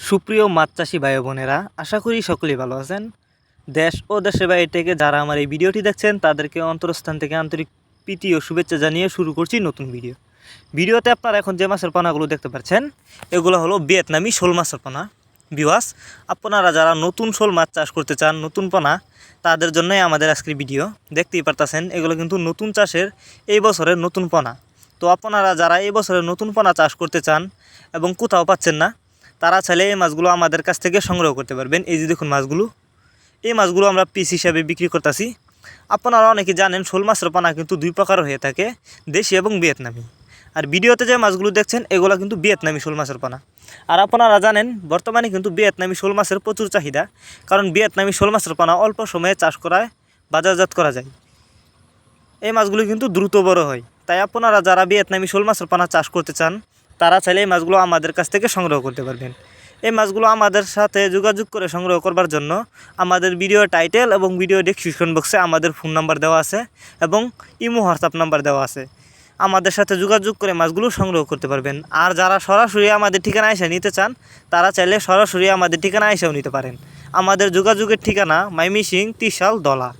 সুপ্রিয় মাছ চাষি ভাই বোনেরা, আশা করি সকলেই ভালো আছেন। দেশ ও দেশের বাইরে থেকে যারা আমার এই ভিডিওটি দেখছেন তাদেরকে অন্তরস্থান থেকে আন্তরিক প্রীতি ও শুভেচ্ছা জানিয়ে শুরু করছি নতুন ভিডিওতে আপনারা এখন যে মাছের পোনাগুলো দেখতে পাচ্ছেন এগুলো হলো ভিয়েতনামি শোল মাছের পোনা। ভিউয়ার্স, আপনারা যারা নতুন শোল মাছ চাষ করতে চান, নতুন পোনা, তাদের জন্যই আমাদের আজকের ভিডিও। দেখতেই পারতেছেন এগুলো কিন্তু নতুন চাষের এই বছরের নতুন পোনা। তো আপনারা যারা এই বছরের নতুন পোনা চাষ করতে চান এবং কোথাও পাচ্ছেন না, তারা চাইলে এই মাছগুলো আমাদের কাছ থেকে সংগ্রহ করতে পারবেন। এই যে দেখুন মাছগুলো, এই মাছগুলো আমরা পিস হিসাবে বিক্রি করতেছি। আপনারা অনেকে জানেন শোল মাছের পোনা কিন্তু দুই প্রকার হয়ে থাকে, দেশি এবং ভিয়েতনামি। আর ভিডিওতে যে মাছগুলো দেখছেন এগুলো কিন্তু ভিয়েতনামি শোল মাছের পোনা। আর আপনারা জানেন বর্তমানে কিন্তু ভিয়েতনামি শোল মাছের প্রচুর চাহিদা, কারণ ভিয়েতনামি শোল মাছের পোনা অল্প সময়ে চাষ করায় বাজারজাত করা যায়। এই মাছগুলো কিন্তু দ্রুত বড় হয়, তাই আপনারা যারা ভিয়েতনামি শোল মাছের পোনা চাষ করতে চান তারা চাইলে এই মাছগুলো আমাদের কাছ থেকে সংগ্রহ করতে পারবেন। এই মাছগুলো আমাদের সাথে যোগাযোগ করে সংগ্রহ করবার জন্য আমাদের ভিডিও টাইটেল এবং ভিডিও ডেসক্রিপশন বক্সে আমাদের ফোন নাম্বার দেওয়া আছে এবং ইমো হোয়াটসঅ্যাপ নাম্বার দেওয়া আছে। আমাদের সাথে যোগাযোগ করে মাছগুলো সংগ্রহ করতে পারবেন। আর যারা সরাসরি আমাদের ঠিকানা এসে নিতে চান তারা চাইলে সরাসরি আমাদের ঠিকানা এসেও নিতে পারেন। আমাদের যোগাযোগের ঠিকানা ময়মনসিংহ, ত্রিশাল, দলা।